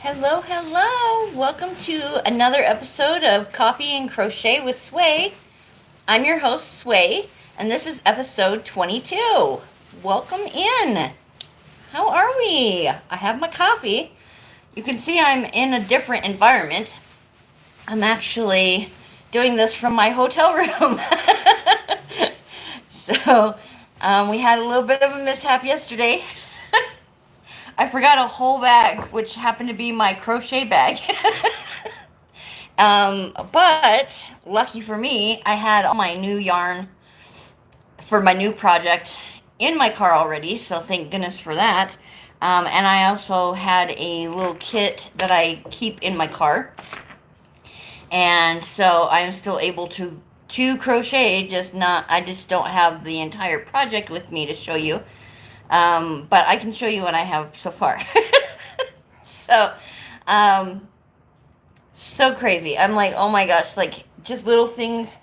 Hello, hello. Welcome to another episode of Coffee and Crochet with Sway. I'm your host, Sway, and this is episode 22. Welcome in. How are we? I have my coffee. You can see I'm in a different environment. I'm actually doing this from my hotel room. so, we had a little bit of a mishap yesterday. I forgot a whole bag, which happened to be my crochet bag. But lucky for me, I had all my new yarn for my new project in my car already, so thank goodness for that. And I also had a little kit that I keep in my car, and so I'm still able to crochet. Just not, I just don't have the entire project with me to show you. But I can show you what I have so far. so, um, so crazy. I'm like, oh my gosh, like just little things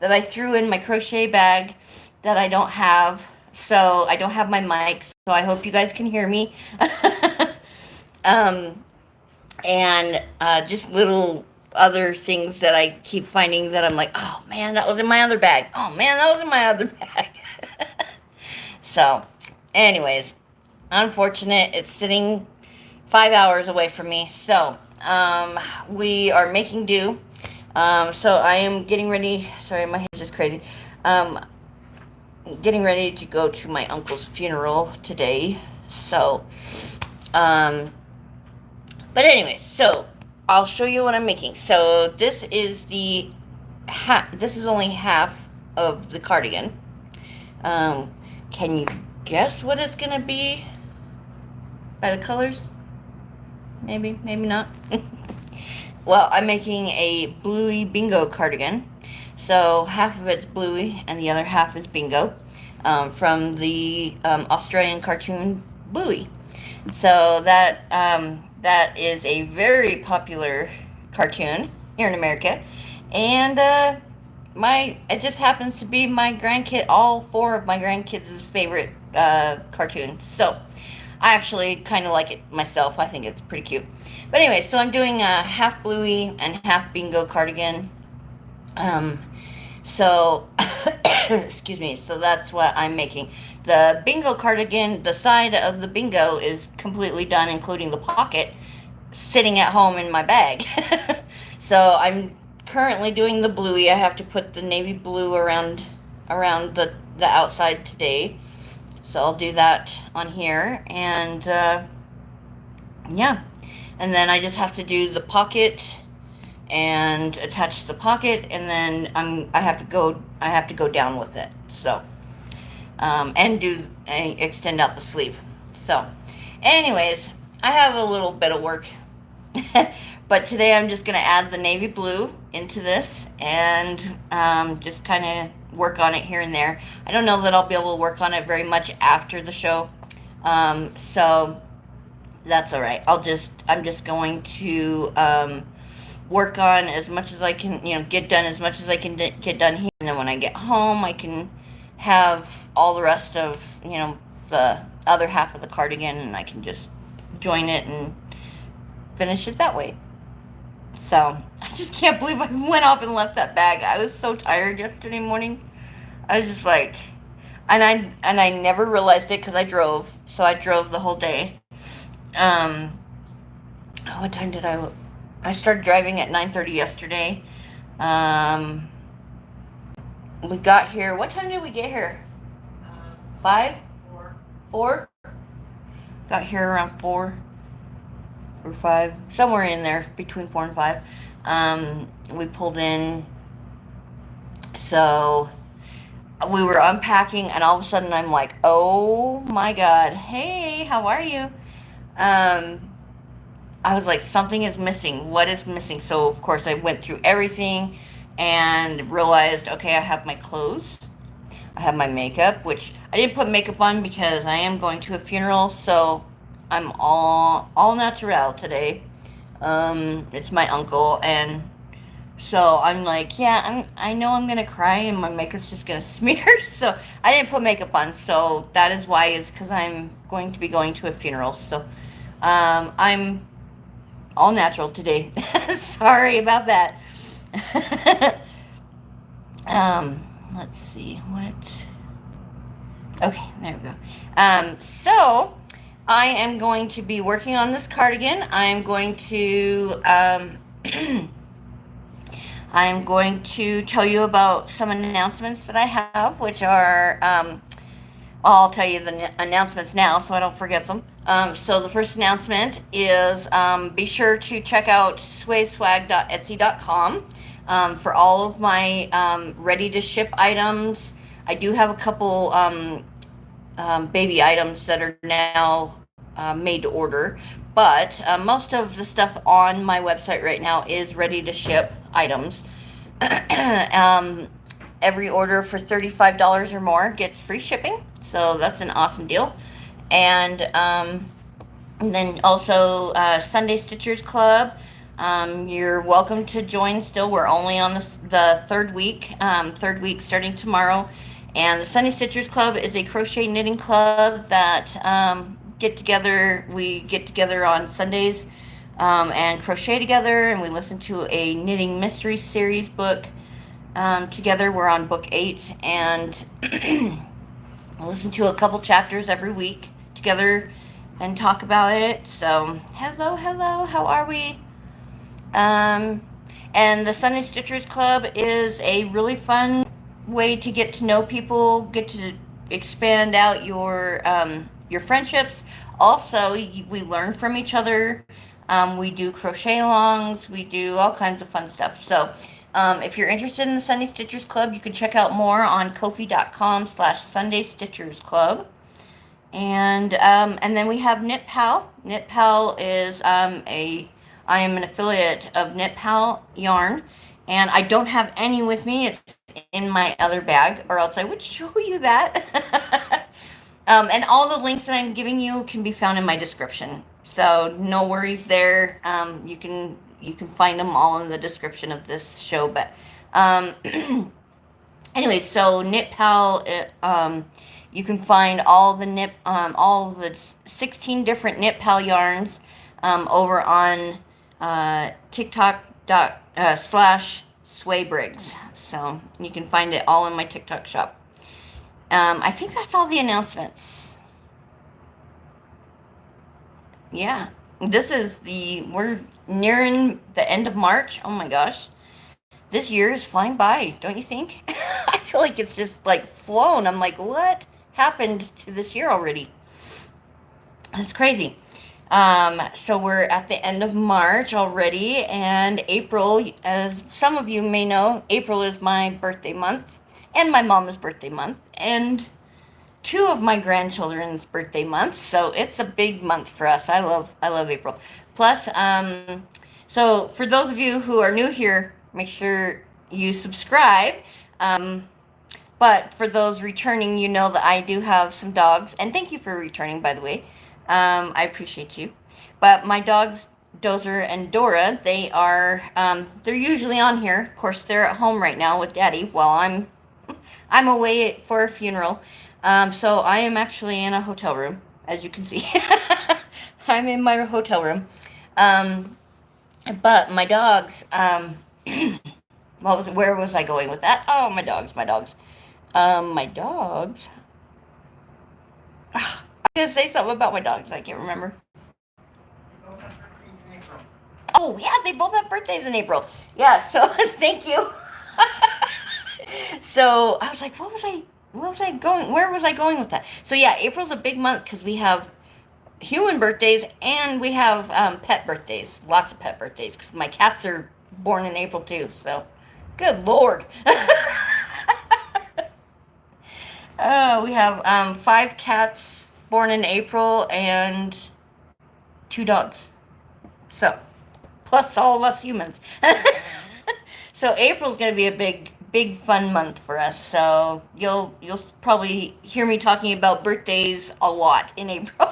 that I threw in my crochet bag that I don't have. So I don't have my mic, so I hope you guys can hear me. um, and just little other things that I keep finding that I'm like, oh man, that was in my other bag. Oh man, that was in my other bag. So, anyways, unfortunate. It's sitting 5 hours away from me. So, we are making do. So I am getting ready. Sorry, my hair's just crazy. Um, Getting ready to go to my uncle's funeral today. So, um, but anyways, so I'll show you what I'm making. So this is this is only half of the cardigan. Um, can you guess what it's gonna be by the colors? Maybe, maybe not. Well, I'm making a bluey bingo cardigan. So half of it's bluey and the other half is bingo, from the Australian cartoon Bluey. So that is a very popular cartoon here in America, and it just happens to be my grandkid, all four of my grandkids' favorite cartoon. So I actually kind of like it myself. I think it's pretty cute. But anyway, so I'm doing a half bluey and half bingo cardigan. Um, so, excuse me. So that's what I'm making. The bingo cardigan, the side of the bingo is completely done, including the pocket, sitting at home in my bag. So I'm currently doing the bluey. I have to put the navy blue around the outside today. So I'll do that on here, and yeah, and then I just have to do the pocket and attach the pocket, and then I have to go down with it. So and extend out the sleeve. So, anyways, I have a little bit of work. But today I'm just going to add the navy blue into this, and just kind of work on it here and there. I don't know that I'll be able to work on it very much after the show. So that's all right. I'm just going to work on as much as I can, get done as much as I can get done here. And then when I get home, I can have all the rest of, the other half of the cardigan, and I can just join it and finish it that way. So I just can't believe I went off and left that bag. I was so tired yesterday morning. I was just like, and I never realized it because I drove. So I drove the whole day. What time did I started driving at 9:30 yesterday. We got here. What time did we get here? 5? 4? Got here around 4 or 5, somewhere in there between 4 and 5. We pulled in, so we were unpacking, and all of a sudden I'm like, oh my god, hey, how are you? I was like, something is missing. What is missing? So of course I went through everything and realized, okay, I have my clothes, I have my makeup, which I didn't put makeup on because I am going to a funeral, so I'm all natural today. It's my uncle, and so I'm like, yeah, I know I'm gonna cry and my makeup's just gonna smear. So I didn't put makeup on. So that is why, is because I'm going to be going to a funeral. So I'm all natural today. Sorry about that. Let's see what. Okay, there we go. So I am going to be working on this cardigan. I'm going to I'm going to tell you about some announcements that I have, which are I'll tell you the announcements now so I don't forget them. So the first announcement is be sure to check out swayswag.etsy.com for all of my ready to ship items. I do have a couple baby items that are now made to order, but most of the stuff on my website right now is ready to ship items. Every order for $35 or more gets free shipping, so that's an awesome deal. And then also Sunday Stitchers Club. You're welcome to join still. We're only on the third week starting tomorrow. And the Sunday Stitchers Club is a crochet knitting club that we get together on Sundays and crochet together, and we listen to a knitting mystery series book together. We're on book 8, and I listen to a couple chapters every week together and talk about it. So hello, how are we? And the Sunday Stitchers Club is a really fun way to get to know people, get to expand out your friendships. Also, we learn from each other. We do crochet alongs. We do all kinds of fun stuff. So if you're interested in the Sunday Stitchers Club, you can check out more on ko-fi.com/Sunday Stitchers Club. And then we have Knit Pal. Knit Pal is I am an affiliate of Knit Pal yarn, and I don't have any with me. It's in my other bag, or else I would show you that. And all the links that I'm giving you can be found in my description. So no worries there. You can find them all in the description of this show. But anyway, so Knit Pal, you can find all the 16 different Knit Pal yarns over on TikTok.com/SwayBriggs. So you can find it all in my TikTok shop. I think that's all the announcements. Yeah, we're nearing the end of March. Oh my gosh. This year is flying by, don't you think? I feel like it's just like flown. I'm like, what happened to this year already? It's crazy. So we're at the end of March already, and April, as some of you may know, April is my birthday month, and my mom's birthday month, and 2 of my grandchildren's birthday months. So it's a big month for us. I love April. Plus, so for those of you who are new here, make sure you subscribe. But for those returning, you know that I do have some dogs, and thank you for returning, by the way. I appreciate you. But my dogs, Dozer and Dora, they're usually on here. Of course, they're at home right now with Daddy while I'm away for a funeral. So I am actually in a hotel room, as you can see. I'm in my hotel room. But my dogs, where was I going with that? Oh, my dogs. My dogs. I'm going to say something about my dogs. I can't remember. Oh, yeah, they both have birthdays in April. Yeah, so thank you. So I was like, where was I going with that? So yeah, April's a big month because we have human birthdays and we have pet birthdays. Lots of pet birthdays because my cats are born in April too. So, good Lord. We have 5 cats born in April and 2 dogs. So, plus all of us humans. So April's going to be a big fun month for us. So you'll probably hear me talking about birthdays a lot in April.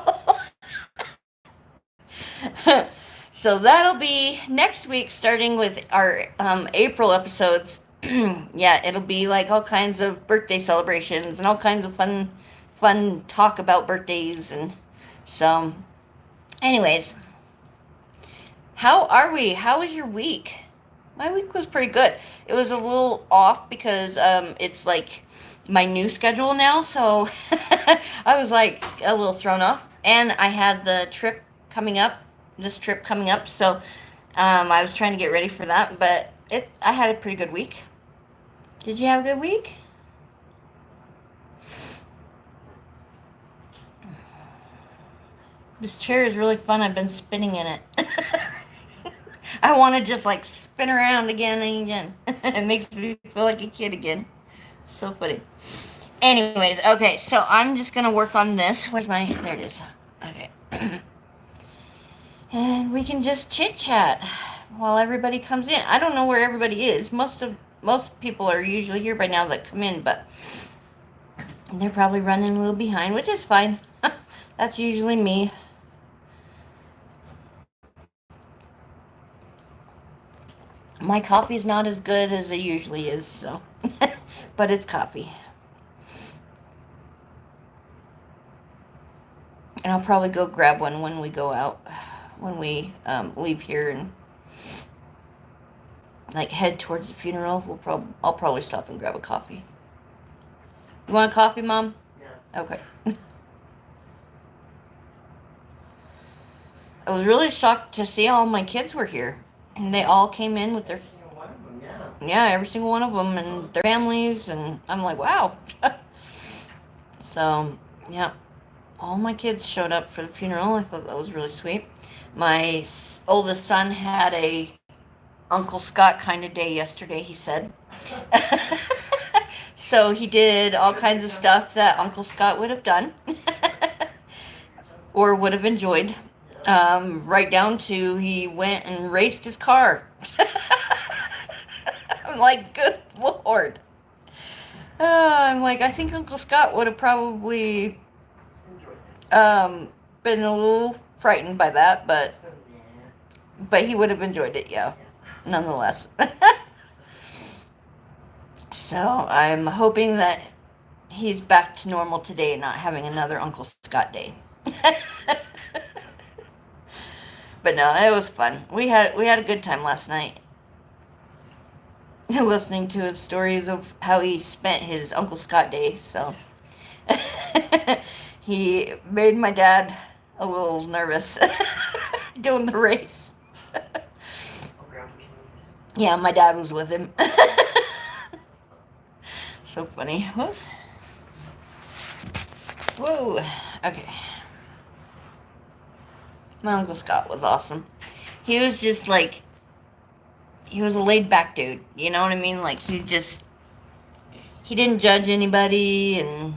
So that'll be next week, starting with our April episodes. Yeah, it'll be like all kinds of birthday celebrations and all kinds of fun talk about birthdays. And so anyways, How are we? How was your week? My week was pretty good. It was a little off because it's like my new schedule now, so I was like a little thrown off. And I had the trip coming up, this trip coming up, so I was trying to get ready for that, but I had a pretty good week. Did you have a good week? This chair is really fun. I've been spinning in it. I want to just like spin around again and again. It makes me feel like a kid again. So funny. Anyways, okay, so I'm just going to work on this. Where's my, there it is. Okay. And we can just chit chat while everybody comes in. I don't know where everybody is. Most people are usually here by now that come in, but they're probably running a little behind, which is fine. That's usually me. My coffee's not as good as it usually is, so but it's coffee. And I'll probably go grab one when we go out, when we leave here and like head towards the funeral. I'll probably stop and grab a coffee. You want a coffee, Mom? Yeah. Okay. I was really shocked to see all my kids were here, and they all came in with their yeah, every single one of them and their families, and I'm like, wow. So, yeah, all my kids showed up for the funeral. I thought that was really sweet. My oldest son had a Uncle Scott kind of day yesterday, he said. So he did all kinds of stuff that Uncle Scott would have done or would have enjoyed. Right down to he went and raced his car. I'm like, good Lord. I'm like, I think Uncle Scott would have probably been a little frightened by that, but he would have enjoyed it, yeah, nonetheless. So I'm hoping that he's back to normal today and not having another Uncle Scott day. But no, it was fun. We had a good time last night. Listening to his stories of how he spent his Uncle Scott day, so he made my dad a little nervous doing the race. Yeah, my dad was with him. So funny. Whoops. Whoa. Okay. My Uncle Scott was awesome. He was just like, he was a laid back dude, you know what I mean? Like he didn't judge anybody and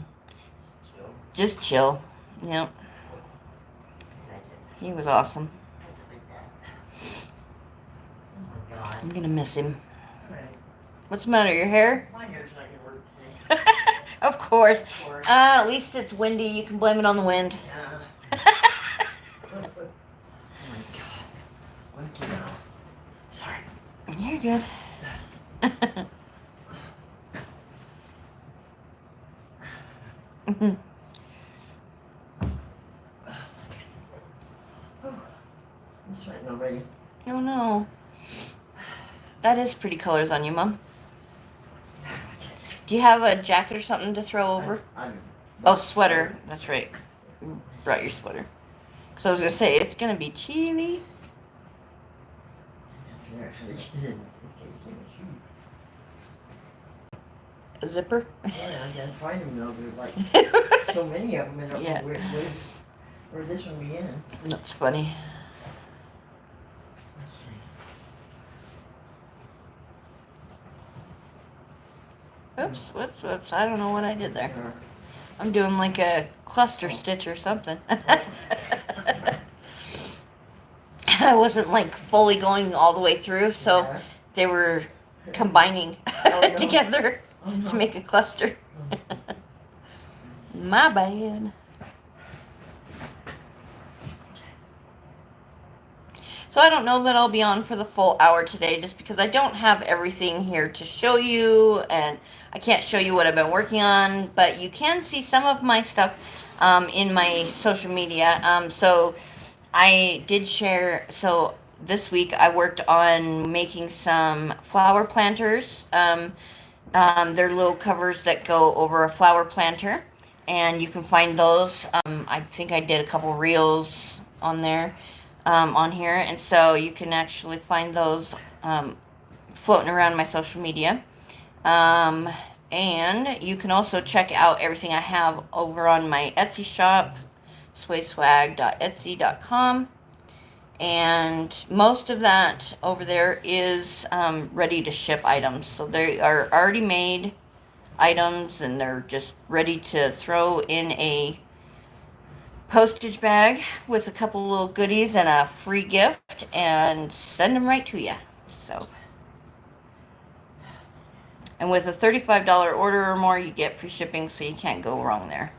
just chill. Yep. He was awesome. I'm gonna miss him. What's the matter, your hair? My hair's not gonna work today. Of course. At least it's windy, you can blame it on the wind. Yeah. Oh my God. What do you know? Sorry. You're good. I'm sweating already. Oh no. That is pretty colors on you, Mom. Do you have a jacket or something to throw over? Oh, sweater. That's right. You brought your sweater. So I was going to say, it's going to be chilly. A zipper? Yeah, I gotta find them though. There's like so many of them, and I don't know where this one begins. That's funny. Oops, whoops, whoops. I don't know what I did there. I'm doing like a cluster stitch or something. I wasn't like fully going all the way through, so they were combining together to make a cluster. My bad. So I don't know that I'll be on for the full hour today just because I don't have everything here to show you, and I can't show you what I've been working on, but you can see some of my stuff in my social media. So I did share, so this week I worked on making some flower planters. They're little covers that go over a flower planter, and you can find those. I think I did a couple reels on there, on here, and so you can actually find those floating around my social media. And you can also check out everything I have over on my Etsy shop, swayswag.etsy.com. And most of that over there is ready to ship items. So they are already made items, and they're just ready to throw in a postage bag with a couple little goodies and a free gift and send them right to you. So, and with a $35 order or more, you get free shipping, so you can't go wrong there.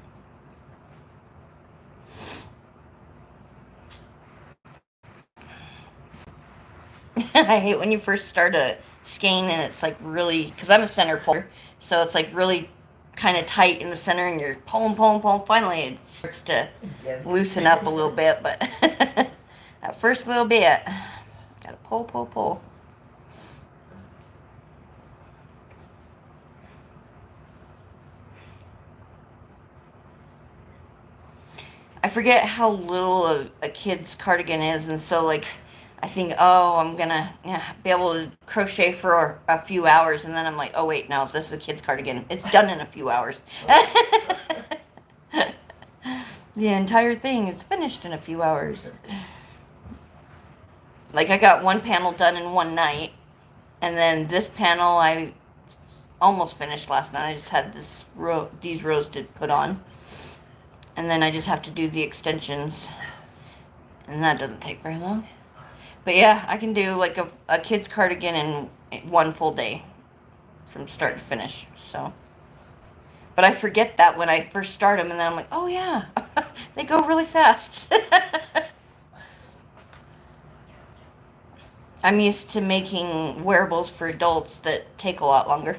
I hate when you first start a skein and it's like really, because I'm a center puller, so it's like really kind of tight in the center, and you're pulling. Finally, it starts to loosen up a little bit, but that first little bit, gotta pull. I forget how little a kid's cardigan is, and so like I think, oh, I'm gonna be able to crochet for a few hours, and then I'm like, oh wait, no, this is a kid's cardigan. It's done in a few hours. The entire thing is finished in a few hours. Like I got one panel done in one night, and then this panel I almost finished last night. I just had these rows to put on, and then I just have to do the extensions, and that doesn't take very long. But yeah, I can do like a kid's cardigan in one full day from start to finish. So, but I forget that when I first start them, and then I'm like, oh yeah, they go really fast. I'm used to making wearables for adults that take a lot longer.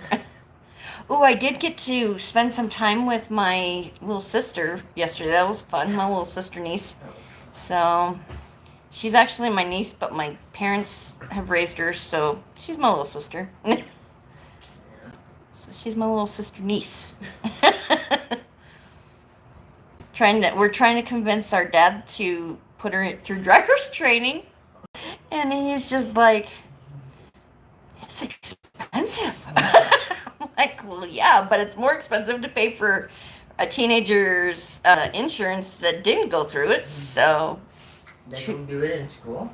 Ooh, I did get to spend some time with my little sister yesterday. That was fun, my little sister niece. So, she's actually my niece, but my parents have raised her, so she's my little sister. So she's my little sister niece. We're trying to convince our dad to put her through driver's training, and he's just like, it's expensive. I'm like, well, yeah, but it's more expensive to pay for a teenager's insurance that didn't go through it, so. They can do it in school?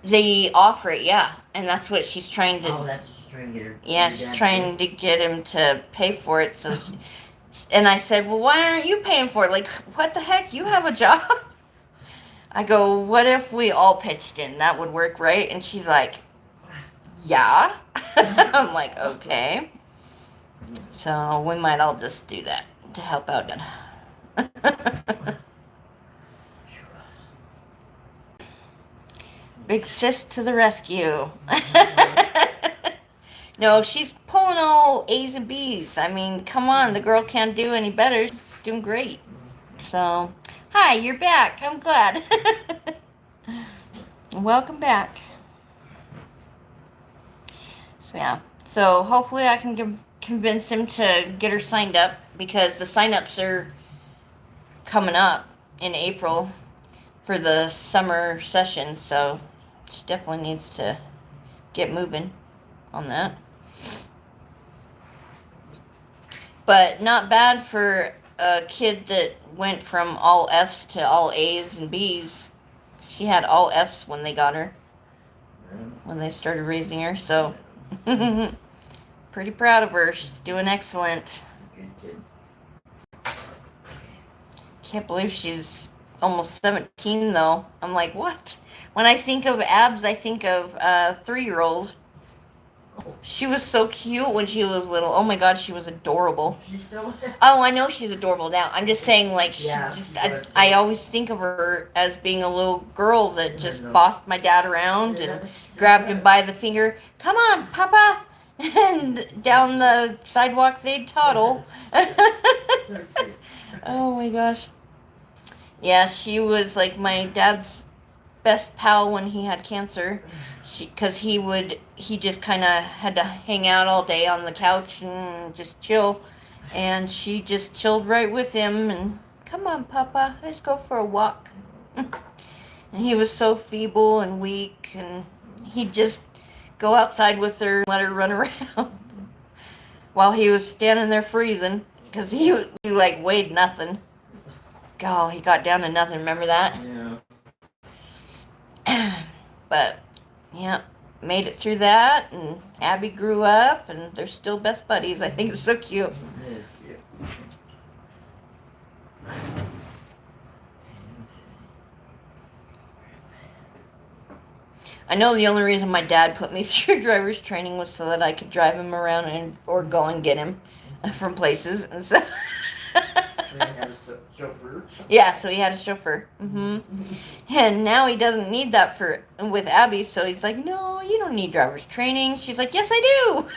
They offer it, yeah, and that's what she's trying to. Oh, that's what she's trying to get her. Yeah, she's trying to get him to pay for it. So, and I said, well, why aren't you paying for it? Like, what the heck? You have a job. I go, what if we all pitched in? That would work, right? And she's like, yeah. I'm like, okay. So we might all just do that to help out. Big sis to the rescue. No, she's pulling all A's and B's. I mean, come on, the girl can't do any better. She's doing great. So, hi, you're back. I'm glad. Welcome back. So, yeah. So, hopefully I can convince him to get her signed up, because the sign-ups are coming up in April for the summer session, so she definitely needs to get moving on that. But not bad for a kid that went from all F's to all A's and B's. She had all F's when they got her, when they started raising her, so pretty proud of her. She's doing excellent. Can't believe she's almost 17 though. I'm like, what? When I think of abs, I think of a 3-year-old. She was so cute when she was little. Oh my god, she was adorable. She's still Oh, I know she's adorable now. I'm just saying, like, Yeah, she just, she was. I always think of her as being a little girl that just bossed my dad around and grabbed him by the finger. Come on, Papa! And down the sidewalk they'd toddle. Oh my gosh. Yeah, she was like my dad's best pal when he had cancer. Because he just kind of had to hang out all day on the couch and just chill. And she just chilled right with him and, come on, Papa, let's go for a walk. And he was so feeble and weak, and he'd just go outside with her and let her run around while he was standing there freezing because he like weighed nothing. God, he got down to nothing. Remember that? Yeah. But yeah, made it through that, and Abby grew up, and they're still best buddies. I think it's so cute. It is cute. I know the only reason my dad put me through driver's training was so that I could drive him around or go and get him from places, and so. They had a chauffeur. Yeah, so he had a chauffeur. And now he doesn't need that with Abby, so he's like, no, you don't need driver's training. She's like, yes, I do.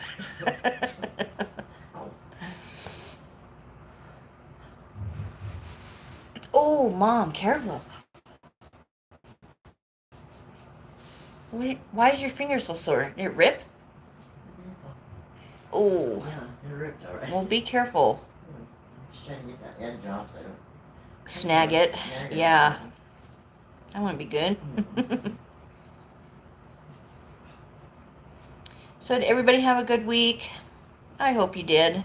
Oh, Mom, careful. Why is your finger so sore? Did it rip? Oh. Yeah, it ripped alright. Well, be careful. I'm just trying to get that edge off so I don't Snag it. Yeah. That wouldn't be good. So did everybody have a good week? I hope you did.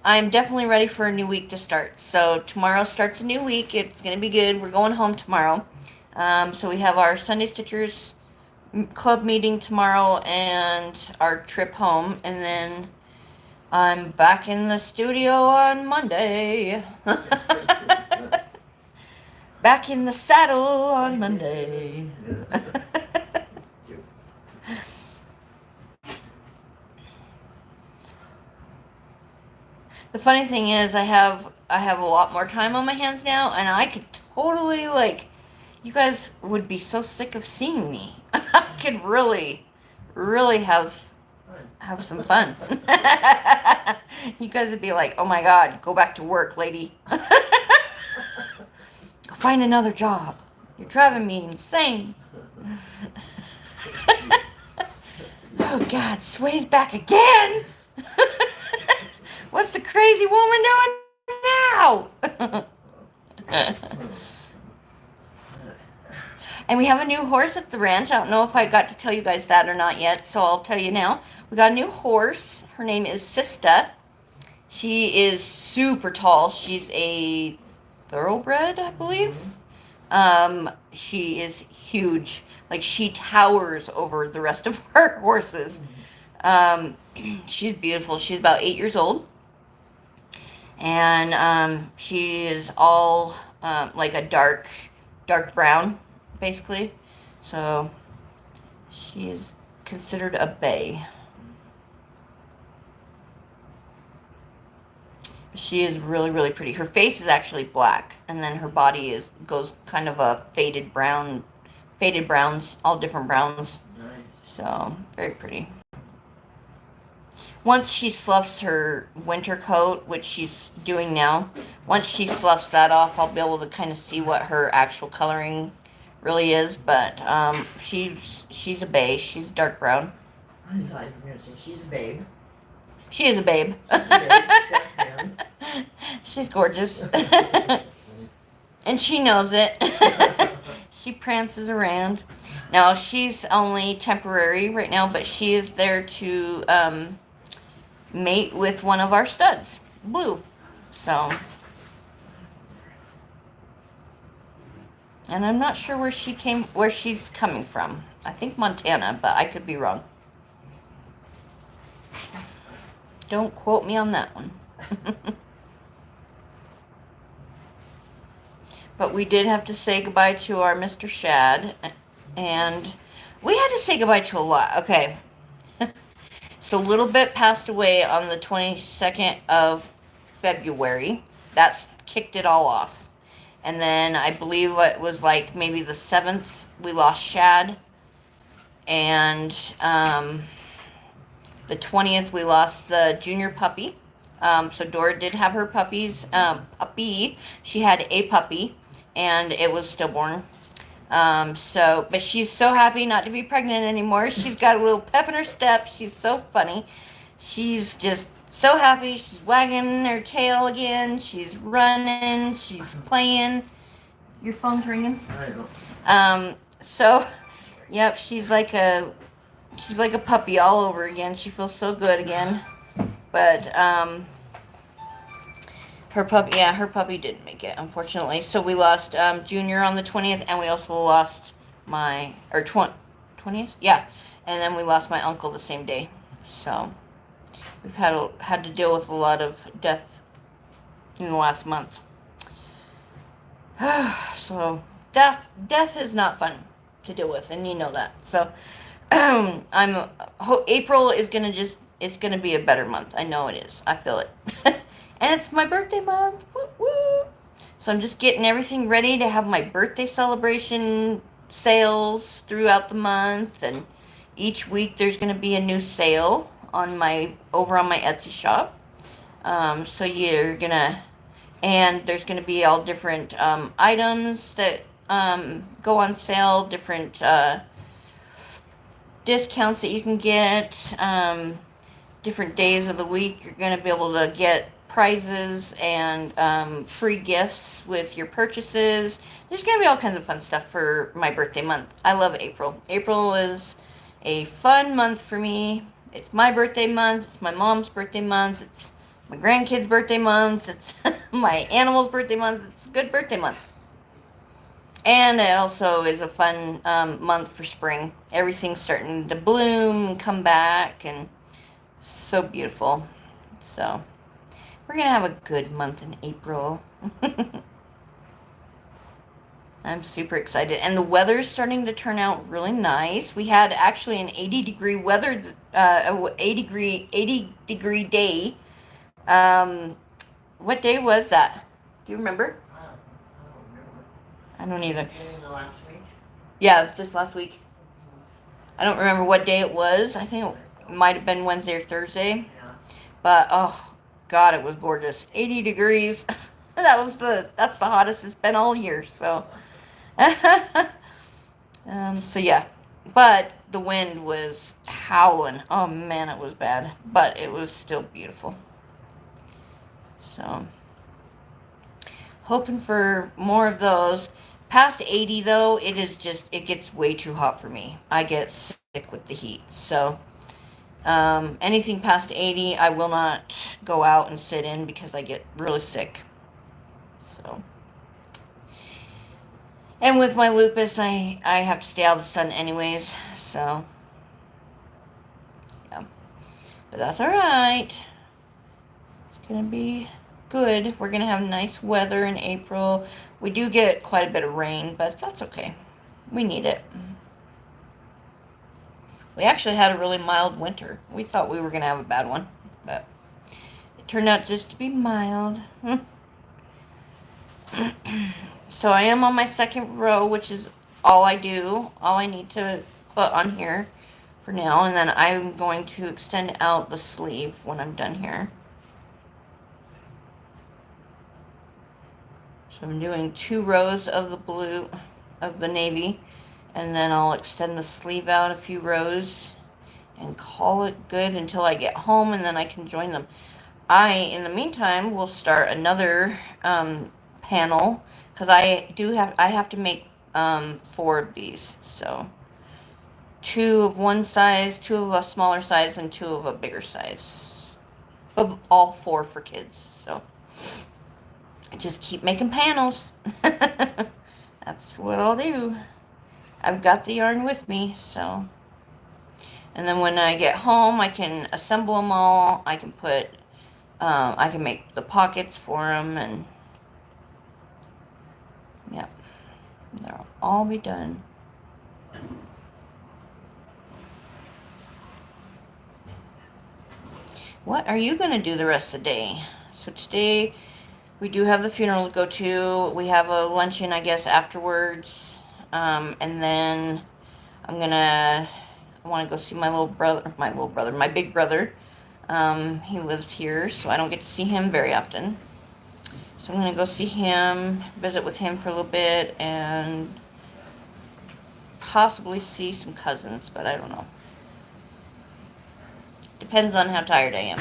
I'm definitely ready for a new week to start. So tomorrow starts a new week. It's going to be good. We're going home tomorrow. So we have our Sunday Stitchers club meeting tomorrow and our trip home. And then I'm back in the studio on Monday. Back in the saddle on Monday. The funny thing is, I have a lot more time on my hands now, and I could totally, like, you guys would be so sick of seeing me. I could really have some fun. You guys would be like, oh my God, go back to work, lady. Go find another job. You're driving me insane. Oh God, Sway's back again. What's the crazy woman doing now? And we have a new horse at the ranch. I don't know if I got to tell you guys that or not yet, so I'll tell you now. We got a new horse. Her name is Sista. She is super tall. She's a thoroughbred, I believe. She is huge. Like, she towers over the rest of our horses. She's beautiful. She's about 8 years old. And she is all like a dark brown, basically. So she is considered a bay. She is really pretty. Her face is actually black, and then her body goes kind of a faded browns, all different browns. Nice. So very pretty. Once she sloughs her winter coat, which she's doing now, once she sloughs that off, I'll be able to kind of see what her actual coloring really is. But she's a bay. She's dark brown. I thought you were going to say she's a babe. She is a babe. She's a babe. She's gorgeous. And she knows it. She prances around. Now, she's only temporary right now, but she is there to mate with one of our studs, Blue. So, and I'm not sure where she's coming from. I think Montana, but I could be wrong. Don't quote me on that one. But we did have to say goodbye to our Mr. Shad, and we had to say goodbye to a lot. Okay. So Little Bit passed away on the 22nd of February. That's kicked it all off. And then I believe it was like maybe the 7th we lost Shad. And the 20th we lost the junior puppy. So Dora did have her puppy. She had a puppy, and it was stillborn. But she's so happy not to be pregnant anymore. She's got a little pep in her step. She's so funny. She's just so happy. She's wagging her tail again. She's running. She's playing. Your phone's ringing. I know. So, yep, she's like a puppy all over again. She feels so good again. But her puppy didn't make it, unfortunately. So we lost Junior on the 20th, and we also lost my 20th, yeah, and then we lost my uncle the same day. So we've had to deal with a lot of death in the last month. So death is not fun to deal with, and you know that. So April is it's gonna be a better month. I know it is. I feel it. And it's my birthday month. Woo woo. So I'm just getting everything ready to have my birthday celebration sales throughout the month, and each week there's gonna be a new sale over on my Etsy shop. So there's gonna be all different items that go on sale, different discounts that you can get, different days of the week. You're going to be able to get prizes and free gifts with your purchases. There's going to be all kinds of fun stuff for my birthday month. I love April. April is a fun month for me. It's my birthday month. It's my mom's birthday month. It's my grandkids' birthday month. It's my animal's birthday month. It's a good birthday month. And it also is a fun month for spring. Everything's starting to bloom and come back, and so beautiful. So we're going to have a good month in April. I'm super excited. And the weather's starting to turn out really nice. We had actually an 80-degree weather, 80-degree day. What day was that? Do you remember? I don't either. Last week? Yeah, just last week. I don't remember what day it was. I think it might have been Wednesday or Thursday. Yeah. But oh God, it was gorgeous. 80 degrees. That's the hottest it's been all year. So, so yeah. But the wind was howling. Oh man, it was bad. But it was still beautiful. So, hoping for more of those. Past 80 though, it gets way too hot for me. I get sick with the heat. So anything past 80, I will not go out and sit in because I get really sick. So, and with my lupus, I have to stay out of the sun anyways. So yeah, but that's all right. It's gonna be good. We're gonna have nice weather in April. We do get quite a bit of rain, but that's okay. We need it. We actually had a really mild winter. We thought we were gonna have a bad one, but it turned out just to be mild. So I am on my second row, which is all I do. All I need to put on here for now, and then I'm going to extend out the sleeve when I'm done here. So I'm doing 2 rows of the blue, of the navy, and then I'll extend the sleeve out a few rows and call it good until I get home, and then I can join them. In the meantime, will start another panel, because I have to make 4 of these. So 2 of one size, 2 of a smaller size, and 2 of a bigger size. Of all 4 for kids. So I just keep making panels. That's what I'll do. I've got the yarn with me, so. And then when I get home, I can assemble them all. I can I can make the pockets for them, and yeah, they'll all be done. What are you going to do the rest of the day? So today, we do have the funeral to go to. We have a luncheon, I guess, afterwards. And then I want to go see my big brother. He lives here, so I don't get to see him very often. So I'm going to go see him, visit with him for a little bit, and possibly see some cousins, but I don't know. Depends on how tired I am.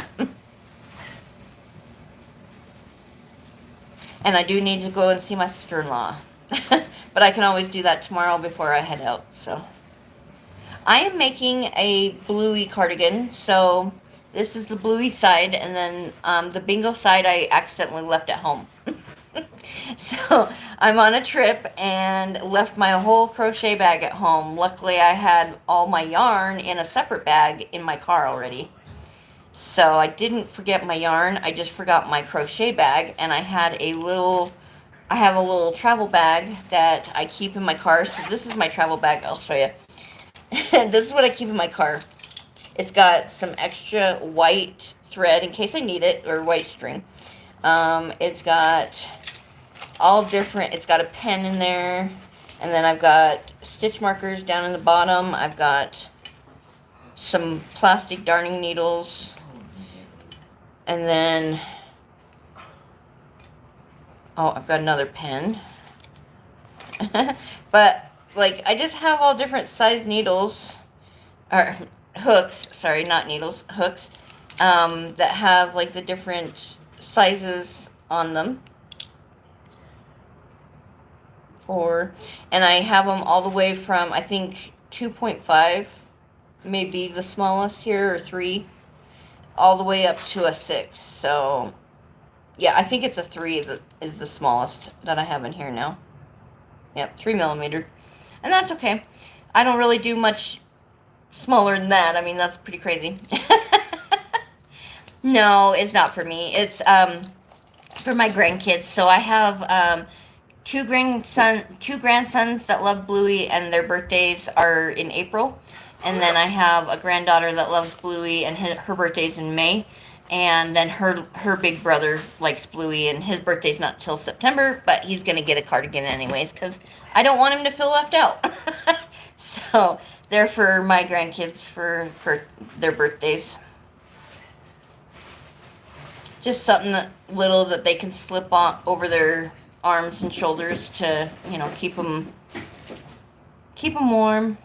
And I do need to go and see my sister-in-law. But I can always do that tomorrow before I head out, so. I am making a bluey cardigan, so this is the bluey side, and then the bingo side I accidentally left at home. So I'm on a trip and left my whole crochet bag at home. Luckily I had all my yarn in a separate bag in my car already. So I didn't forget my yarn, I just forgot my crochet bag, and I have a little travel bag that I keep in my car. So this is my travel bag, I'll show you. This is what I keep in my car. It's got some extra white thread in case I need it, or white string. It's got all different, it's got a pen in there, and then I've got stitch markers down in the bottom. I've got some plastic darning needles, and then, oh, I've got another pen. But, like, I just have all different size needles, or hooks, sorry, not needles, hooks, that have, like, the different sizes on them. And I have them all the way from, I think, 2.5, maybe the smallest here, or 3, all the way up to a 6. So, yeah, I think it's a 3 that is the smallest that I have in here now. Yep, 3 millimeter. And that's okay. I don't really do much smaller than that. I mean, that's pretty crazy. No, it's not for me. It's for my grandkids. So I have two grandsons that love Bluey, and their birthdays are in April. And then I have a granddaughter that loves Bluey, and her birthday's in May. And then her big brother likes Bluey, and his birthday's not till September, but he's going to get a cardigan anyways, because I don't want him to feel left out. So they're for my grandkids for their birthdays. Just something little that they can slip on over their arms and shoulders to, you know, keep them warm.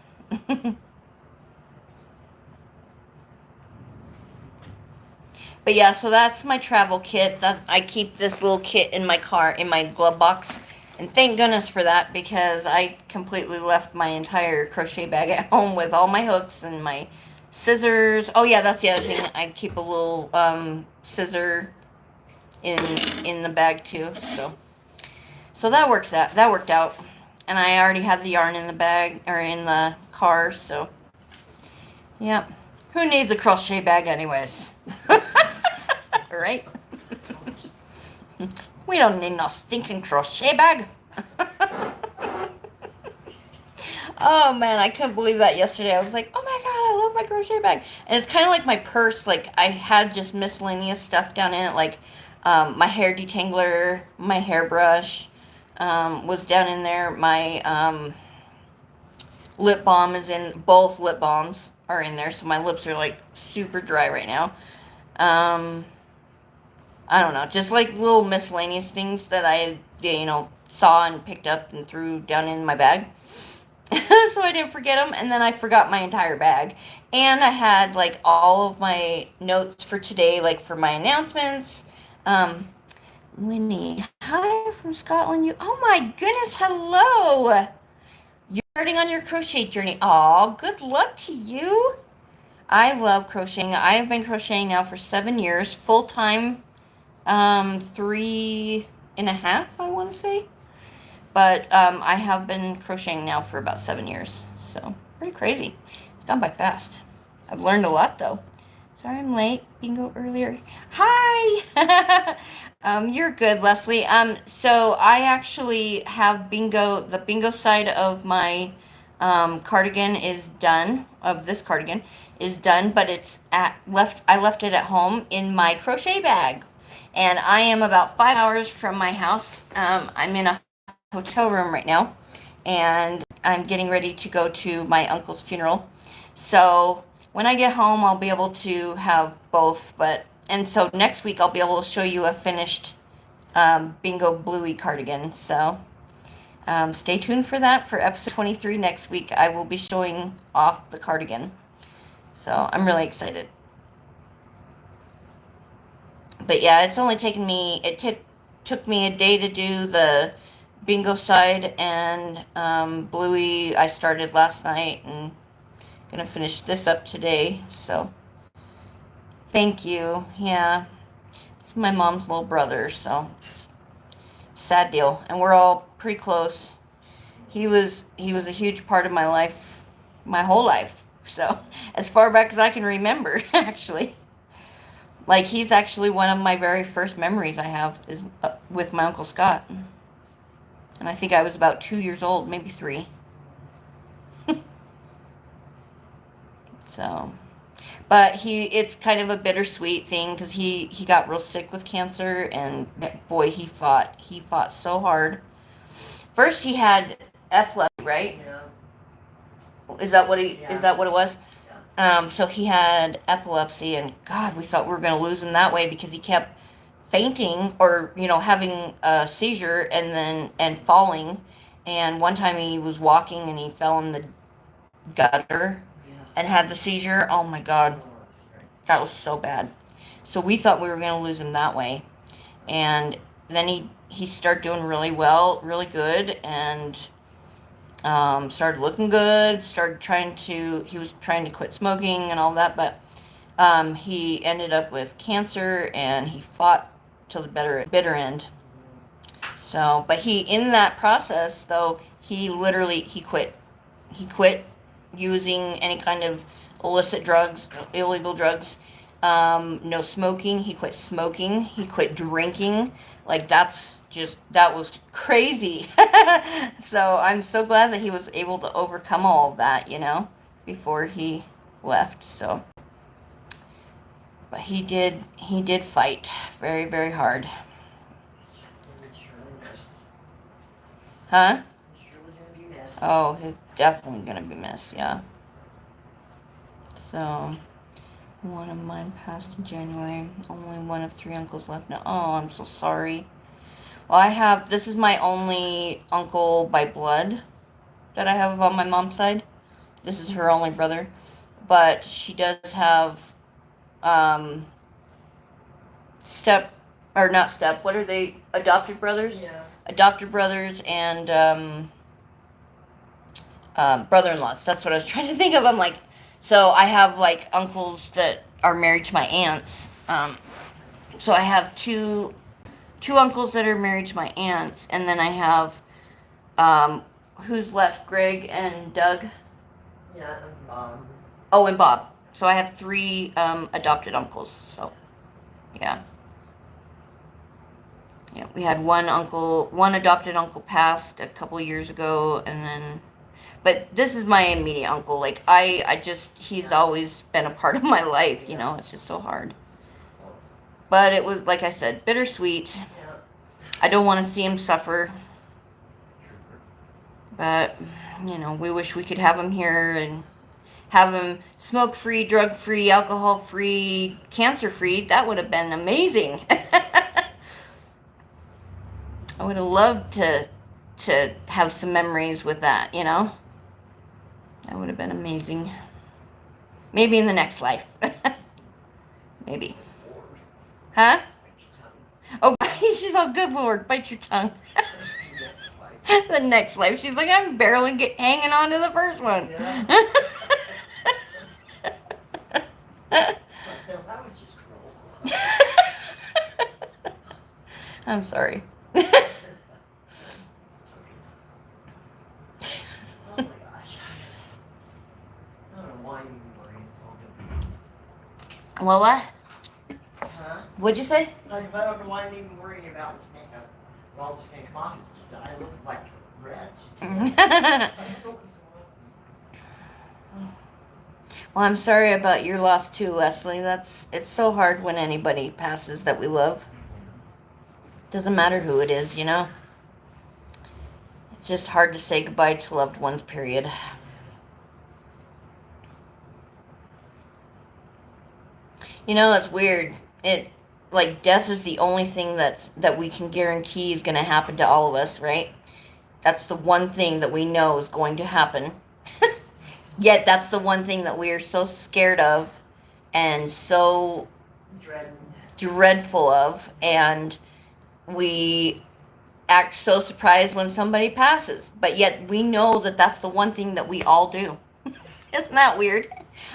But yeah, so that's my travel kit. That I keep this little kit in my car, in my glove box. And thank goodness for that, because I completely left my entire crochet bag at home with all my hooks and my scissors. Oh yeah, that's the other thing. I keep a little scissor in the bag too. So that worked out. And I already had the yarn in the bag, or in the car, so yeah. Who needs a crochet bag anyways? Right? We don't need no stinking crochet bag. Oh man, I couldn't believe that yesterday. I was like, oh my god, I love my crochet bag. And it's kind of like my purse. Like, I had just miscellaneous stuff down in it, like my hair detangler, my hairbrush was down in there. My lip balm is in, both lip balms are in there, so my lips are like super dry right now. I don't know, just like little miscellaneous things that I, you know, saw and picked up and threw down in my bag. So I didn't forget them, and then I forgot my entire bag. And I had like all of my notes for today, like for my announcements. Winnie, hi from Scotland. Oh my goodness, hello. You're starting on your crochet journey. Aw, good luck to you. I love crocheting. I have been crocheting now for 7 years, full time. 3.5, I want to say. But I have been crocheting now for about 7 years. So, pretty crazy. It's gone by fast. I've learned a lot, though. Sorry I'm late. Bingo earlier. Hi! You're good, Leslie. So I actually have the bingo side of my cardigan is done, of this cardigan is done, but I left it at home in my crochet bag. And I am about 5 hours from my house. I'm in a hotel room right now, and I'm getting ready to go to my uncle's funeral. So when I get home, I'll be able to have both. And so next week, I'll be able to show you a finished bingo bluey cardigan. So Stay tuned for that for episode 23 next week. I will be showing off the cardigan. So I'm really excited. But yeah, it's only taken me, took me a day to do the bingo side, and Bluey I started last night and gonna finish this up today. So thank you. Yeah, it's my mom's little brother, so sad deal. And we're all pretty close. He was a huge part of my life, my whole life. So as far back as I can remember, actually. Like, he's actually one of my very first memories I have is with my Uncle Scott. And I think I was about 2 years old, maybe 3. So, but it's kind of a bittersweet thing because he got real sick with cancer, and boy, he fought so hard. First he had epilepsy, right? Yeah. Is that what Yeah. is that what it was? Yeah. So he had epilepsy, and God, we thought we were going to lose him that way because he kept fainting or, having a seizure and falling. And one time he was walking and he fell in the gutter and had the seizure. Oh my God, that was so bad. So we thought we were going to lose him that way. And then he started doing really well, really good, and started looking good, he was trying to quit smoking and all that, but he ended up with cancer, and he fought till the bitter end. So, but in that process, though, he quit. He quit using any kind of illicit drugs, illegal drugs. No smoking. He quit smoking. He quit drinking. Like, that was crazy. So I'm so glad that he was able to overcome all of that, before he left. So, but he did fight very, very hard. Huh? Oh, he's definitely gonna be missed, yeah. So, one of mine passed in January. Only one of 3 uncles left now. Oh, I'm so sorry. Well, this is my only uncle by blood that I have on my mom's side. This is her only brother. But she does have, what are they? Adopted brothers? Yeah. Adopted brothers and, brother-in-laws. That's what I was trying to think of. I'm like, so I have, like, uncles that are married to my aunts. So I have two uncles that are married to my aunts, and then I have, who's left? Greg and Doug? Yeah, and Bob. Oh, and Bob. So I have 3 adopted uncles, so, yeah. Yeah, we had one adopted uncle passed a couple years ago, and then, but this is my immediate uncle. Like, he's always been a part of my life, it's just so hard. But it was, like I said, bittersweet. Yeah. I don't want to see him suffer. But, we wish we could have him here and have him smoke-free, drug-free, alcohol-free, cancer-free. That would have been amazing. I would have loved to have some memories with that, That would have been amazing. Maybe in the next life. Maybe. Huh? Oh, she's all, good Lord, bite your tongue. The next life. She's like, I'm barely hanging on to the first one. Yeah. That was just cruel. I'm sorry. Oh my gosh. I don't know why you were worrying so good. Well, what? Huh? What'd you say? Like, I don't know why I'm even worrying about this makeup. Well, it's gonna come off. It's just that I look like rats. I don't know what's going on. Well, I'm sorry about your loss too, Leslie. It's so hard when anybody passes that we love. Doesn't matter who it is, It's just hard to say goodbye to loved ones, period. It's weird. Like, death is the only thing that we can guarantee is going to happen to all of us, right? That's the one thing that we know is going to happen. Yet that's the one thing that we are so scared of and so dreadful of, and we act so surprised when somebody passes. But yet we know that that's the one thing that we all do. Isn't that weird?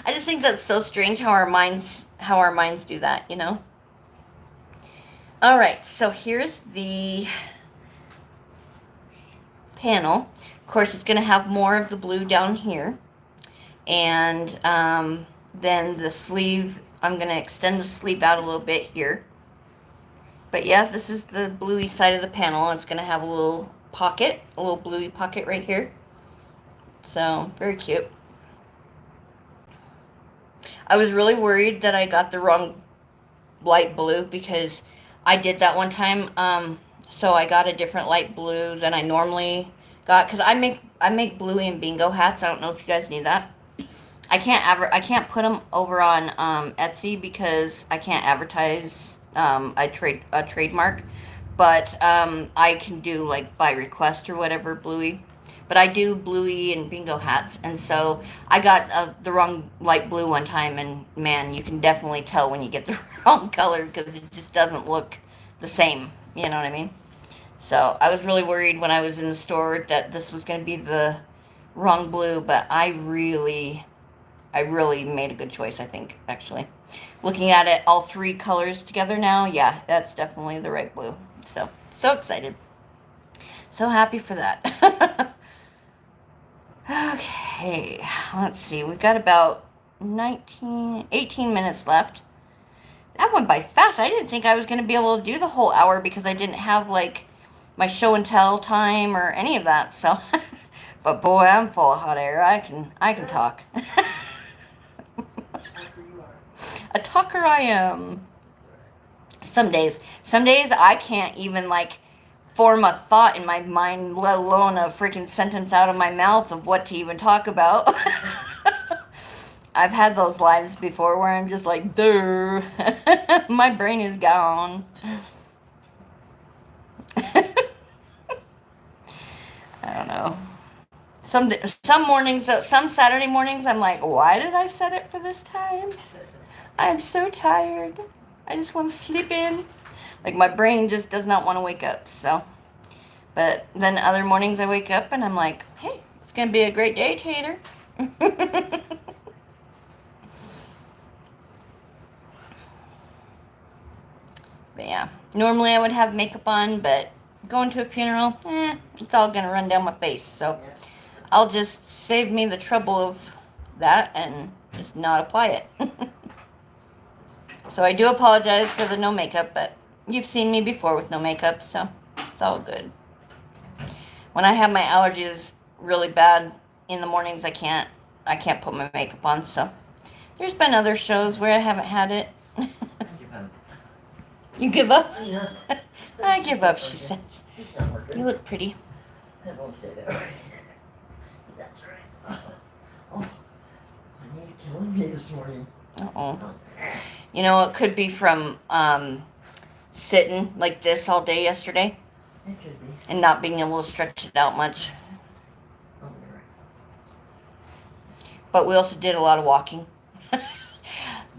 I just think that's so strange how our minds do that, you know? All right, so here's the panel. Of course, it's going to have more of the blue down here. And then the sleeve, I'm going to extend the sleeve out a little bit here. But yeah, this is the bluey side of the panel. It's going to have a little pocket, a little bluey pocket right here. So, very cute. I was really worried that I got the wrong light blue because I did that one time. So I got a different light blue than I normally got, because I make bluey and bingo hats. I don't know if you guys need that. I can't put them over on Etsy because I can't advertise a trademark, but I can do like by request or whatever bluey. But I do bluey and bingo hats, and so I got the wrong light blue one time, and man, you can definitely tell when you get the wrong color because it just doesn't look the same. You know what I mean? So I was really worried when I was in the store that this was going to be the wrong blue, but I really made a good choice, I think, actually. Looking at it, all three colors together now, yeah, that's definitely the right blue. So excited. So happy for that. Okay, let's see. We've got about 18 minutes left. That went by fast. I didn't think I was going to be able to do the whole hour because I didn't have, like, my show and tell time or any of that, so. But boy, I'm full of hot air. I can talk. A talker I am. Some days I can't even like form a thought in my mind, let alone a freaking sentence out of my mouth of what to even talk about. I've had those lives before where I'm just like, duh, my brain is gone. I don't know. Some mornings, some Saturday mornings, I'm like, why did I set it for this time? I'm so tired. I just want to sleep in. Like, my brain just does not want to wake up, so. But then other mornings I wake up and I'm like, hey, it's going to be a great day, Tater. But yeah, normally I would have makeup on, but going to a funeral, it's all going to run down my face, so. I'll just save me the trouble of that and just not apply it. So I do apologize for the no makeup, but you've seen me before with no makeup, so it's all good. When I have my allergies really bad in the mornings, I can't put my makeup on, so there's been other shows where I haven't had it. I give up. You give up? Yeah. I give up, she says. It's not working. You look pretty. I won't stay that way. That's right. Oh, my knee's killing me this morning. Uh-oh. You know, it could be from sitting like this all day yesterday It could be. and not being able to stretch it out much. Oh, you're right. But we also did a lot of walking.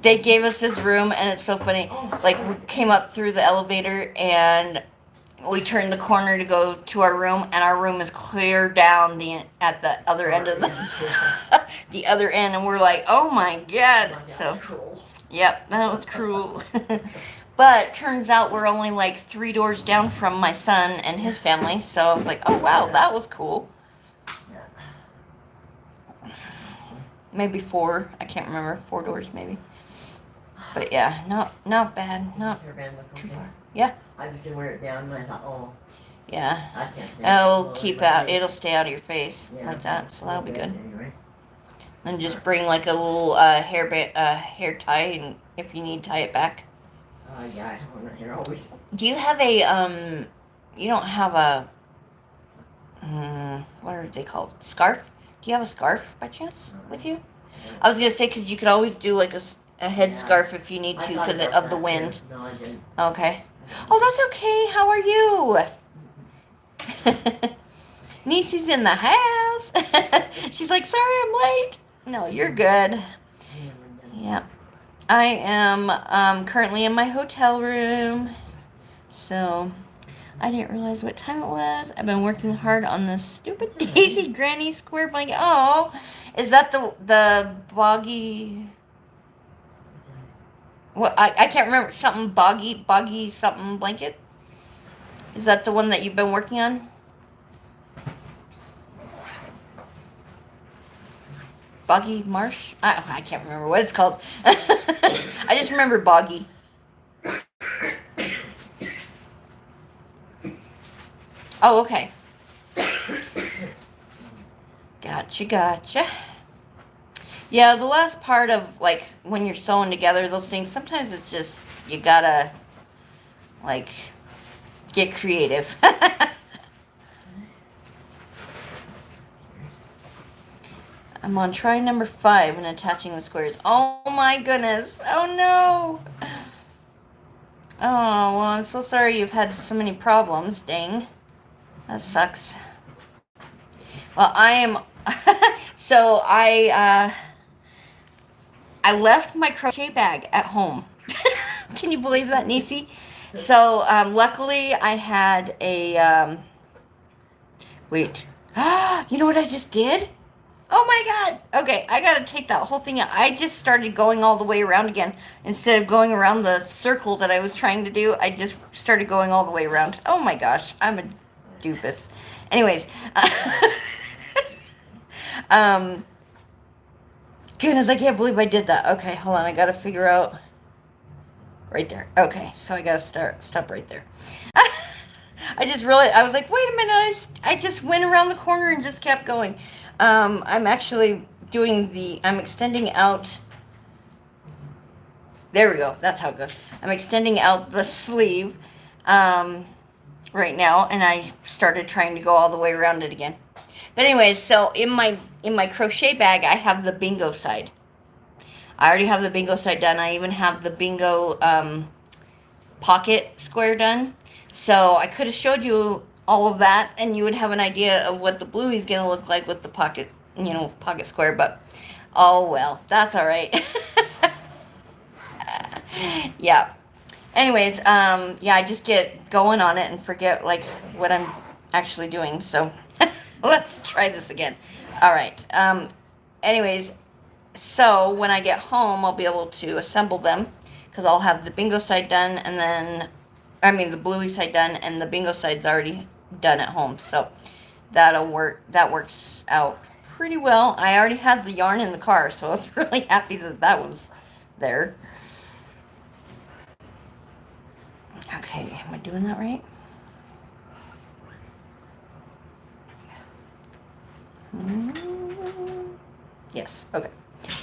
They gave us this room, and it's so funny. Like, we came up through the elevator, and we turned the corner to go to our room, and our room is clear down at the other end of the other end, and we're like, oh my god. So, yep, that was cruel. But turns out we're only like 3 doors down from my son and his family, so I was like, oh wow, that was cool. Maybe 4, I can't remember, 4 doors maybe. But yeah, not bad, not too far. Yeah. I was gonna wear it down, and I thought, oh, yeah. I can't stay. It'll stay out of your face like that, so that'll be good. Anyway. Then just bring like a little hair tie, and if you need, tie it back. Yeah, I have one right here always. Do you have a you don't have a what are they called? Scarf? Do you have a scarf by chance with you? I was gonna say because you could always do like a head scarf if you need to because of the wind. No, I didn't. Okay. Oh, that's okay. How are you? Niecy's in the house. She's like, sorry I'm late. No, you're good. Yeah. I am currently in my hotel room. So, I didn't realize what time it was. I've been working hard on this stupid Daisy Granny square blanket. Oh, is that the boggy... What, I can't remember. Something boggy something blanket? Is that the one that you've been working on? Boggy Marsh? I can't remember what it's called. I just remember boggy. Oh, okay. Gotcha. Yeah, the last part of, like, when you're sewing together those things, sometimes it's just, you gotta, like, get creative. I'm on try number 5 and attaching the squares. Oh my goodness. Oh no. Oh, well, I'm so sorry you've had so many problems. Dang. That sucks. Well, I am... So, I left my crochet bag at home. Can you believe that, Niecy? So, luckily, I had a... Wait. You know what I just did? Oh my god! Okay, I gotta take that whole thing out. I just started going all the way around again. Instead of going around the circle that I was trying to do, I just started going all the way around. Oh my gosh, I'm a doofus. Anyways. Goodness, I can't believe I did that. Okay, hold on, I gotta figure out... Right there. Okay, so I gotta stop right there. I just realized, I was like, wait a minute, I just went around the corner and just kept going. I'm actually I'm extending out, there we go, that's how it goes. I'm extending out the sleeve right now, and I started trying to go all the way around it again. But anyways, so in my crochet bag, I have the bingo side. I already have the bingo side done. I even have the bingo pocket square done. So I could have showed you all of that, and you would have an idea of what the bluey is going to look like with the pocket, pocket square. But, oh well, that's all right. Yeah. Anyways, yeah, I just get going on it and forget, like, what I'm actually doing. So let's try this again. All right. Anyways, so when I get home, I'll be able to assemble them, because I'll have the bingo side done, and then, the bluey side done, and the bingo side's already done at home. So that'll work. That works out pretty well. I already had the yarn in the car, so I was really happy that was there. Okay, am I doing that right? Yes, okay.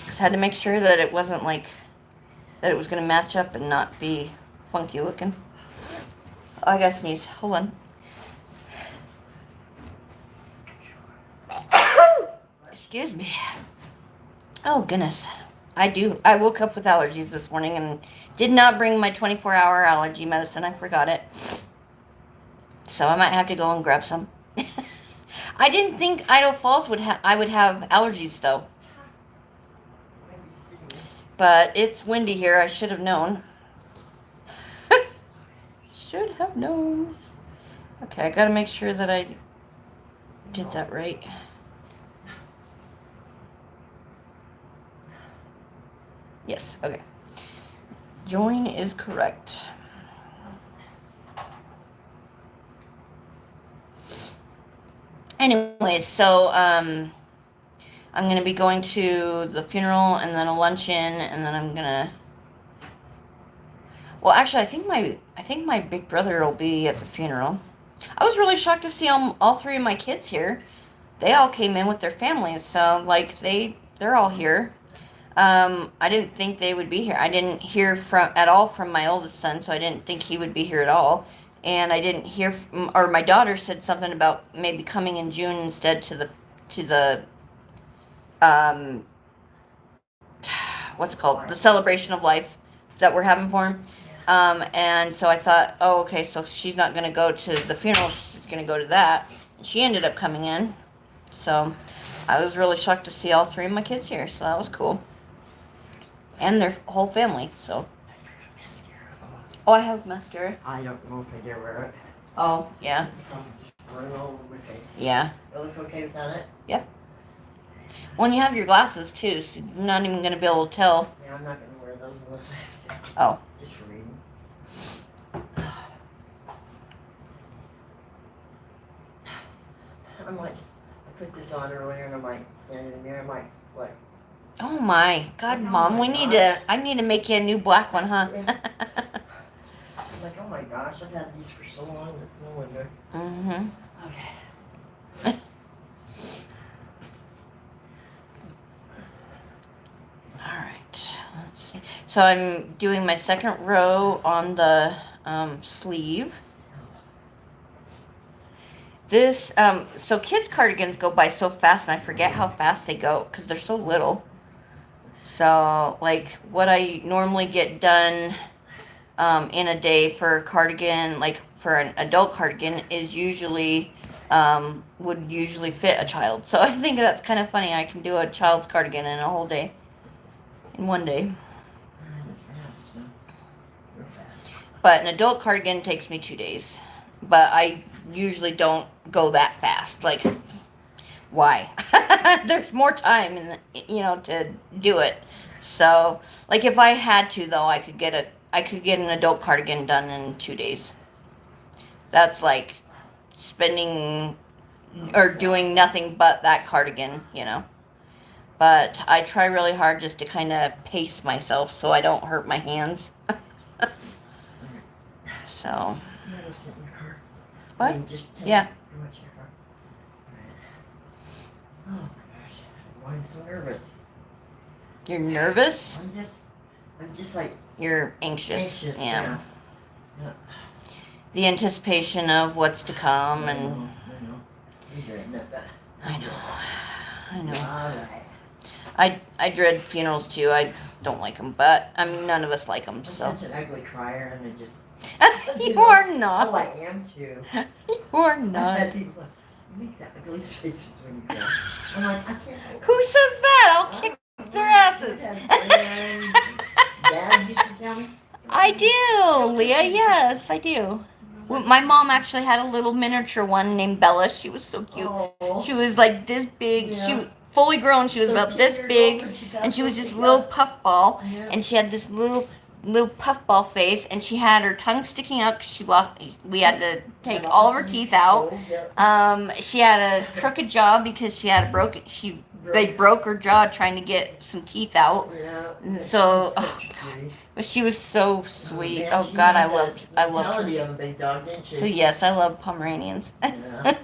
Just had to make sure that it wasn't like, that it was going to match up and not be funky looking. Oh, I gotta sneeze. Hold on. Excuse me. Oh, goodness. I woke up with allergies this morning and did not bring my 24-hour allergy medicine. I forgot it. So I might have to go and grab some. I didn't think Idaho Falls I would have allergies, though. But it's windy here. I should have known. Should have known. Okay, I gotta make sure that I did that right. Yes, okay. Join is correct. Anyways, so I'm gonna be going to the funeral and then a luncheon, and then I'm gonna. Well, actually, I think my big brother will be at the funeral. I was really shocked to see all 3 of my kids here. They all came in with their families, so like they're all here. I didn't think they would be here. I didn't hear at all from my oldest son, so I didn't think he would be here at all. And I didn't hear, or my daughter said something about maybe coming in June instead to the what's it called, the celebration of life that we're having for him. And so I thought, oh, okay, so she's not going to go to the funeral, she's going to go to that. She ended up coming in. So I was really shocked to see all 3 of my kids here. So that was cool. And their whole family. So. Oh, I have mascara. I don't know if I dare wear it. Oh, yeah. Okay. Yeah. You look okay without it? Yep. Well, you have your glasses too, so you're not even going to be able to tell. Yeah, I'm not going to wear those unless I have to. Oh. Just for reading. I'm like, I put this on earlier and I'm like, standing in the mirror, I'm like, what? Oh my God, Oh Mom, my I need to make you a new black one, huh? Yeah. I'm like, oh my gosh, I've had these for so long, it's no wonder. Mm-hmm. Okay. All right, let's see. So I'm doing my second row on the sleeve. This, so kids' cardigans go by so fast, and I forget how fast they go because they're so little. So, like, what I normally get done in a day for a cardigan, like for an adult cardigan, is usually, would usually fit a child. So I think that's kind of funny. I can do a child's cardigan in a whole day, in one day. But an adult cardigan takes me 2 days. But I usually don't go that fast. Like, why? There's more time, to do it. So, like, if I had to, though, I could get an adult cardigan done in 2 days. That's like spending or doing nothing but that cardigan, But I try really hard just to kind of pace myself so I don't hurt my hands. So. What? Yeah. Oh my gosh, I'm so nervous. You're nervous? I'm just like You're anxious. Yeah. The anticipation of what's to come, I and know. I know. All right. I dread funerals too. I don't like them, but I mean, none of us like them. I'm So such an ugly crier, and I just. you are Oh, not. I am too. You are I've not. had people like, you make the ugliest faces when you cry. I'm like, I can't. Who says that? I'll kick their asses. Dad used to tell me. I do, Leah. Yes, I do. Well, my mom actually had a little miniature one named Bella. She was so cute. Oh. She was like this big. Yeah. She was fully grown. She was about 13 this years big, old and she was just a little puffball. Yeah. And she had this little puffball face, and she had her tongue sticking out 'cause she lost. We had to take all of her teeth out. She had a crooked jaw because she had a broken. They broke her jaw trying to get some teeth out. Yeah. So, but she was so sweet. Oh God, I loved her. Of a big dog, didn't she? So yes, I love Pomeranians. Yeah.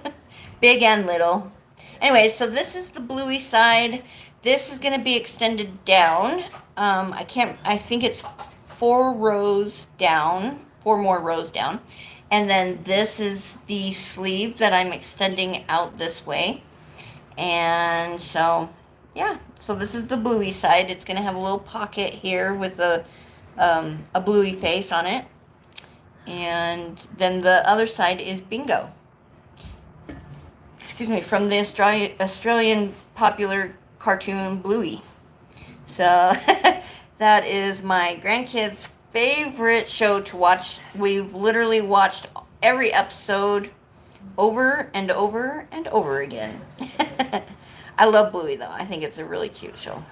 Big and little. Anyway, so this is the bluey side. This is going to be extended down. I think it's 4 rows down, 4 more rows down. And then this is the sleeve that I'm extending out this way. And so, yeah. So this is the bluey side. It's going to have a little pocket here with a bluey face on it. And then the other side is Bingo. Excuse me, from the Australian popular cartoon Bluey. So that is my grandkids' favorite show to watch. We've literally watched every episode over and over and over again. I love Bluey though. I think it's a really cute show. Alright,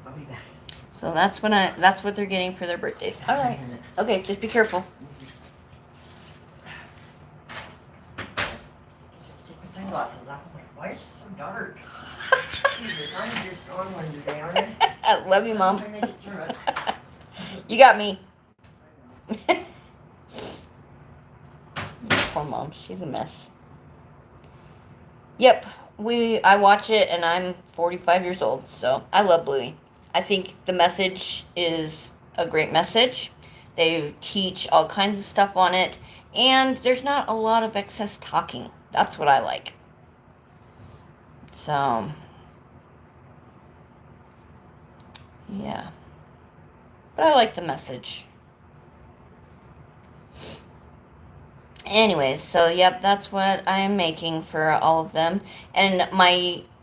I'll be back. So that's what they're getting for their birthdays. All right. Okay, just be careful. Take my sunglasses off. I'm like, why is it so dark? Jesus, I'm just on one today, aren't I? I love you, Mom. I'm gonna make it through it. You got me. Poor Mom, she's a mess. Yep, I watch it and I'm 45 years old, so I love Bluey. I think the message is a great message. They teach all kinds of stuff on it, and there's not a lot of excess talking. That's what I like. So, yeah. But I like the message. Anyways, so yep, that's what I'm making for all of them. And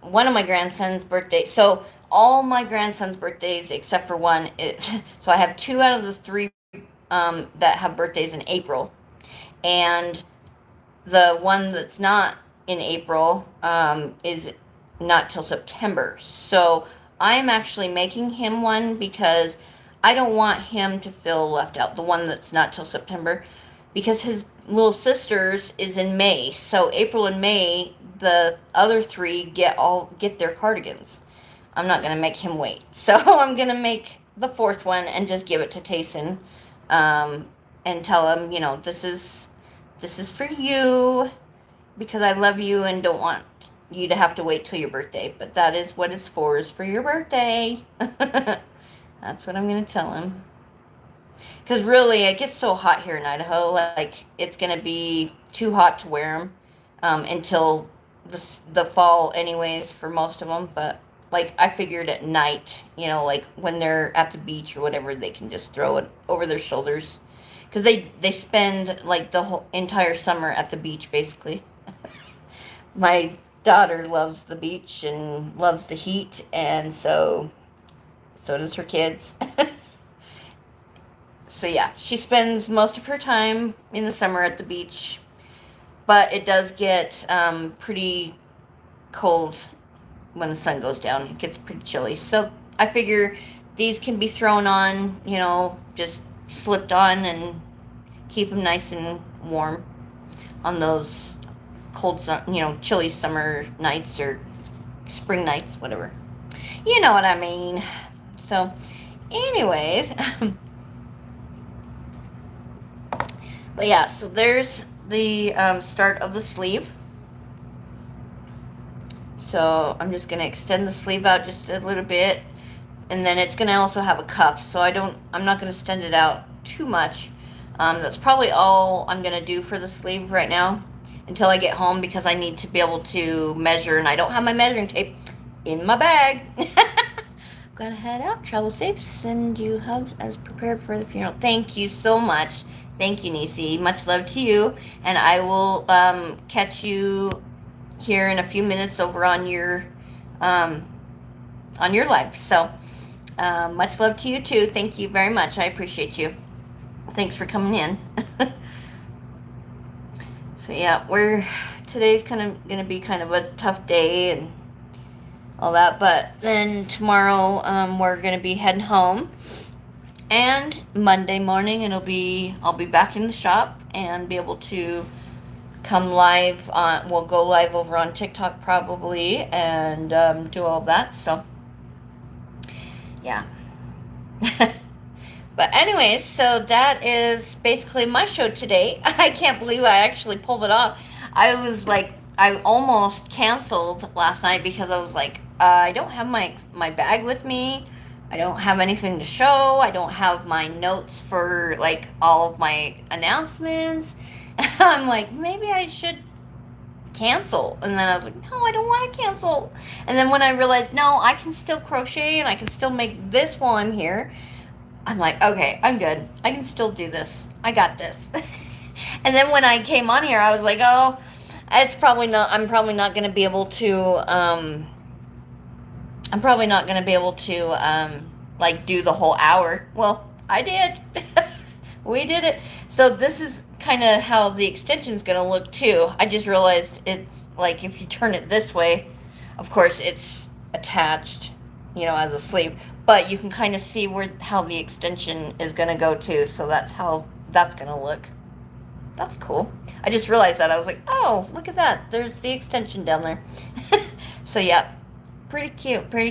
one of my grandson's birthday. So all my grandson's birthdays except for one. So I have two out of the three that have birthdays in April, and the one that's not in April is not till September. So I'm actually making him one because I don't want him to feel left out. The one that's not till September, because his little sister's is in May. So April and May, the other three get their cardigans. I'm not gonna make him wait. So I'm gonna make the fourth one and just give it to Tayson, and tell him, this is for you because I love you and don't want you to have to wait till your birthday. But that is what it's for, is for your birthday. That's what I'm going to tell him. Because really, it gets so hot here in Idaho. Like, it's going to be too hot to wear them until the fall anyways for most of them. But, like, I figured at night, like when they're at the beach or whatever, they can just throw it over their shoulders. Because they spend, like, the whole entire summer at the beach, basically. My daughter loves the beach and loves the heat, and so does her kids. So, yeah, she spends most of her time in the summer at the beach. But it does get pretty cold when the sun goes down. It gets pretty chilly. So, I figure these can be thrown on, just slipped on and keep them nice and warm on those cold, chilly summer nights or spring nights, whatever. You know what I mean. So, anyways, but yeah, so there's the start of the sleeve. So I'm just going to extend the sleeve out just a little bit, and then it's going to also have a cuff, so I'm not going to extend it out too much. That's probably all I'm going to do for the sleeve right now until I get home, because I need to be able to measure, and I don't have my measuring tape in my bag. Gotta head out, travel safe, send you hugs as prepared for the funeral. Thank you so much. Thank you, Nisi. Much love to you, and I will catch you here in a few minutes over on your live. So much love to you too. Thank you very much. I appreciate you. Thanks for coming in. So yeah, today's kind of gonna be kind of a tough day and all that, but then tomorrow we're gonna be heading home, and Monday morning I'll be back in the shop and be able to come live we'll go live over on TikTok probably, and do all that. So yeah. But anyways, so that is basically my show today. I can't believe I actually pulled it off. I almost canceled last night because I was like, I don't have my bag with me. I don't have anything to show. I don't have my notes for, like, all of my announcements. I'm like, maybe I should cancel. And then I was like, no, I don't want to cancel. And then when I realized, no, I can still crochet and I can still make this while I'm here, I'm like, okay, I'm good. I can still do this. I got this. And then when I came on here, I was like, oh, I'm probably not going to be able to, like, do the whole hour. Well, I did. We did it. So this is kind of how the extension's going to look too. I just realized it's like, if you turn it this way, of course it's attached, as a sleeve, but you can kind of see how the extension is going to go too. So that's how that's going to look. That's cool. I just realized that. I was like, oh, look at that. There's the extension down there. So yeah, pretty cute. And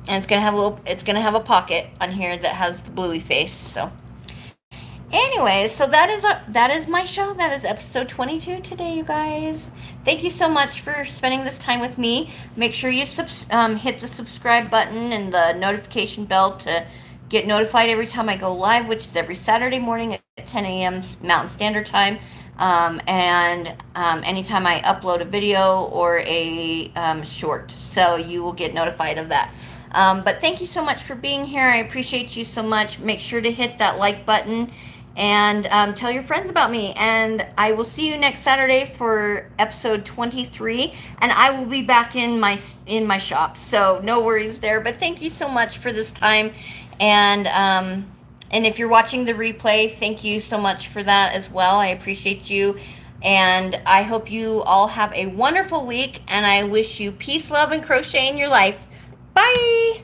it's going to have a pocket on here that has the bluey face. So anyways, so that is my show. That is episode 22 today, you guys. Thank you so much for spending this time with me. Make sure you hit the subscribe button and the notification bell to get notified every time I go live, which is every Saturday morning at 10 a.m. Mountain Standard Time. And anytime I upload a video or a short. So you will get notified of that. But thank you so much for being here. I appreciate you so much. Make sure to hit that like button And tell your friends about me. And I will see you next Saturday for episode 23. And I will be back in my shop, so no worries there. But thank you so much for this time. And if you're watching the replay, thank you so much for that as well. I appreciate you. And I hope you all have a wonderful week. And I wish you peace, love, and crochet in your life. Bye.